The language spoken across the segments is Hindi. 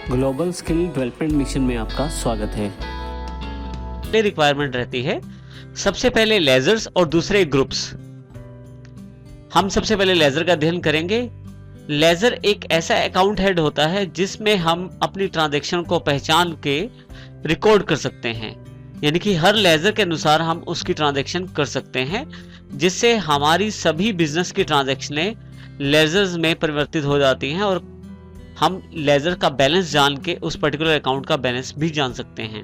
ग्लोबल स्किल डेवलपमेंट मिशन में आपका स्वागत है। रिक्वायरमेंट रहती है सबसे पहले लेजर्स और दूसरे ग्रुप्स। हम सबसे पहले लेजर का अध्ययन करेंगे। लेजर एक ऐसा अकाउंट हेड होता है जिसमें हम अपनी ट्रांजैक्शन को पहचान के रिकॉर्ड कर सकते हैं, यानी कि हर लेजर के अनुसार हम उसकी ट्रांजैक्शन कर सकते हैं, जिससे हमारी सभी बिजनेस की ट्रांजैक्शनें लेजर्स में परिवर्तित हो जाती हैं और हम लेजर का बैलेंस जान के उस पर्टिकुलर अकाउंट का बैलेंस भी जान सकते हैं।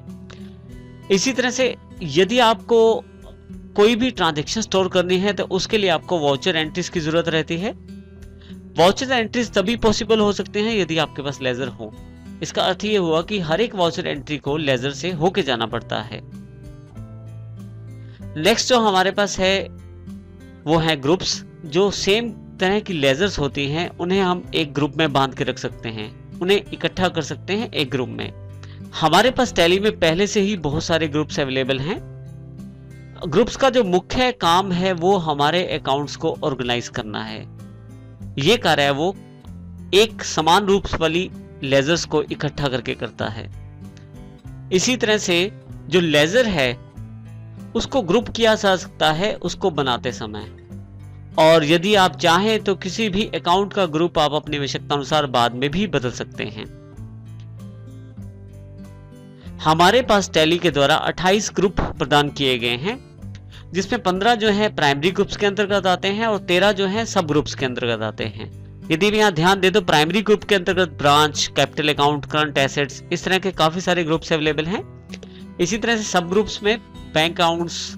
इसी तरह से यदि आपको कोई भी ट्रांजैक्शन स्टोर करनी है तो उसके लिए आपको वाउचर एंट्रीज की जरूरत रहती है। वाउचर एंट्रीज तभी पॉसिबल हो सकते हैं यदि आपके पास लेजर हो। इसका अर्थ ये हुआ कि हर एक वाउचर एंट्री को लेजर से होके जाना पड़ता है। नेक्स्ट जो हमारे पास है वो है ग्रुप्स। जो सेम तरह की लेजर्स होती हैं उन्हें हम एक ग्रुप में बांध के रख सकते हैं, उन्हें इकट्ठा कर सकते हैं एक ग्रुप में। हमारे पास टैली में पहले से ही बहुत सारे ग्रुप्स अवेलेबल हैं। ग्रुप्स का जो मुख्य काम है वो हमारे अकाउंट्स को ऑर्गेनाइज करना है। ये कार्य है वो एक समान रूप वाली लेजर्स को इकट्ठा करके करता है। इसी तरह से जो लेजर है उसको ग्रुप किया जा सकता है उसको बनाते समय, और यदि आप चाहें तो किसी भी अकाउंट का ग्रुप आप अपनी आवश्यकता अनुसार बाद में भी बदल सकते हैं। हमारे पास टैली के द्वारा 28 ग्रुप प्रदान किए गए हैं, जिसमें 15 जो है प्राइमरी ग्रुप्स के अंतर्गत आते हैं और 13 जो है सब ग्रुप्स के अंतर्गत आते हैं। यदि भी यहाँ ध्यान दे तो प्राइमरी ग्रुप के अंतर्गत branch, capital account, current assets, इस तरह के काफी सारे ग्रुप्स अवेलेबल हैं। इसी तरह से सब ग्रुप्स में bank accounts,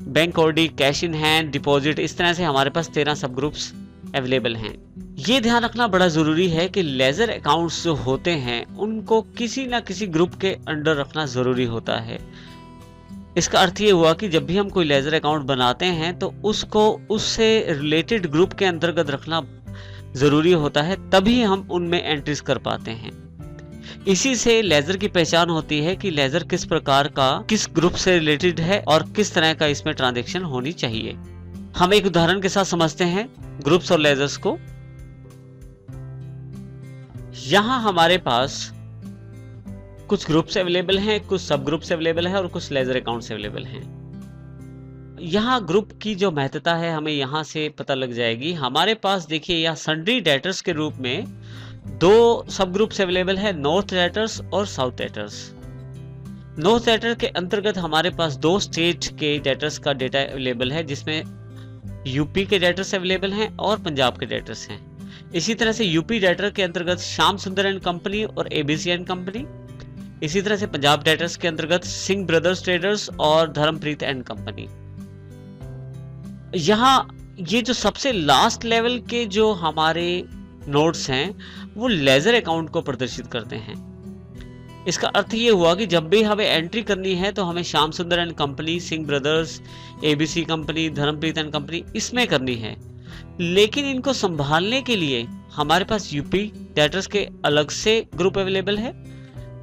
bank OD, cash in hand, deposit, इस तरह से हमारे पास 13 सब ग्रुप्स अवेलेबल हैं। ये ध्यान रखना बड़ा जरूरी है कि लेजर अकाउंट्स जो होते हैं उनको किसी ना किसी ग्रुप के अंडर रखना जरूरी होता है। इसका अर्थ ये हुआ कि जब भी हम कोई लेजर अकाउंट बनाते हैं तो उसको उससे रिलेटेड ग्रुप के अंतर्गत रखना जरूरी होता है, तभी हम उनमें एंट्रीज कर पाते हैं। इसी से लेजर की पहचान होती है कि लेजर किस प्रकार का किस ग्रुप से रिलेटेड है और किस तरह का इसमें ट्रांजैक्शन होनी चाहिए। हम एक उदाहरण के साथ समझते हैं ग्रुप्स और लेजर्स को। यहां हमारे पास कुछ ग्रुप्स अवेलेबल हैं, कुछ सब ग्रुप्स अवेलेबल हैं और कुछ लेजर अकाउंट्स अवेलेबल हैं। यहां ग्रुप की जो महत्ता है हमें यहां से पता लग जाएगी। हमारे पास देखिए यहाँ सन्ड्री डेटर्स के रूप में 2 सब ग्रुप्स अवेलेबल है, नॉर्थ डेटर्स और साउथ डेटर्स। नॉर्थ डेटर के अंतर्गत हमारे पास 2 स्टेट के डेटर्स का डेटा अवेलेबल है, जिसमें यूपी के डेटर्स अवेलेबल हैं और पंजाब के डेटर्स हैं। इसी तरह से यूपी डेटर के अंतर्गत श्याम सुंदर एंड कंपनी और एबीसी एंड कंपनी। इसी तरह से पंजाब डेटर्स के अंतर्गत सिंह ब्रदर्स ट्रेडर्स और धर्मप्रीत एंड कंपनी। यहाँ ये जो सबसे लास्ट लेवल के जो हमारे नोट्स हैं वो लेजर अकाउंट को प्रदर्शित करते हैं। इसका अर्थ ये हुआ कि जब भी हमें एंट्री करनी है तो हमें Shyam Sundar and company, Singh brothers, ABC company, Dharampreet and company इसमें करनी है। लेकिन इनको संभालने के लिए हमारे पास यूपी डेटर्स के अलग से ग्रुप अवेलेबल है,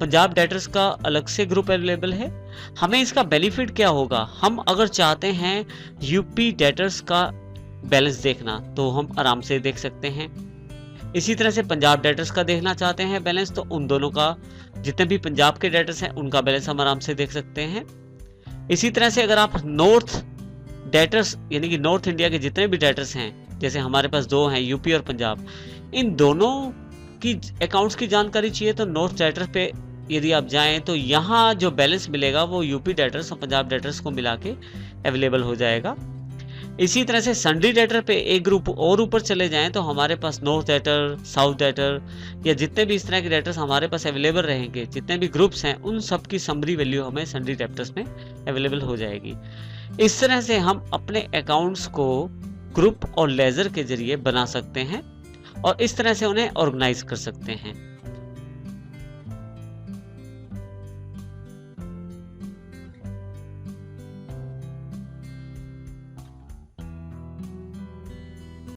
पंजाब डेटर्स का अलग से ग्रुप अवेलेबल है। हमें इसका बेनिफिट क्या होगा? हम अगर चाहते हैं यूपी डेटर्स का बैलेंस देखना तो हम आराम से देख सकते हैं। इसी तरह से पंजाब डेटर्स का देखना चाहते हैं बैलेंस तो उन दोनों का, जितने भी पंजाब के डेटर्स हैं उनका बैलेंस हम आराम से देख सकते हैं। इसी तरह से अगर आप नॉर्थ डेटर्स यानी कि नॉर्थ इंडिया के जितने भी डेटर्स हैं, जैसे हमारे पास 2 हैं यूपी और पंजाब, इन दोनों की अकाउंट्स की जानकारी चाहिए तो नॉर्थ डेटर पे यदि आप जाएं तो यहाँ जो बैलेंस मिलेगा वो यूपी डेटर्स और पंजाब डेटर्स को मिला के अवेलेबल हो जाएगा। इसी तरह से सन्ड्री डेटर पे एक ग्रुप और ऊपर चले जाएं तो हमारे पास नॉर्थ डेटर, साउथ डेटर या जितने भी इस तरह के डेटर्स हमारे पास अवेलेबल रहेंगे, जितने भी ग्रुप्स हैं उन सब की समरी वैल्यू हमें सन्ड्री डेटर्स में अवेलेबल हो जाएगी। इस तरह से हम अपने अकाउंट्स को ग्रुप और लेजर के जरिए बना सकते हैं और इस तरह से उन्हें ऑर्गेनाइज कर सकते हैं।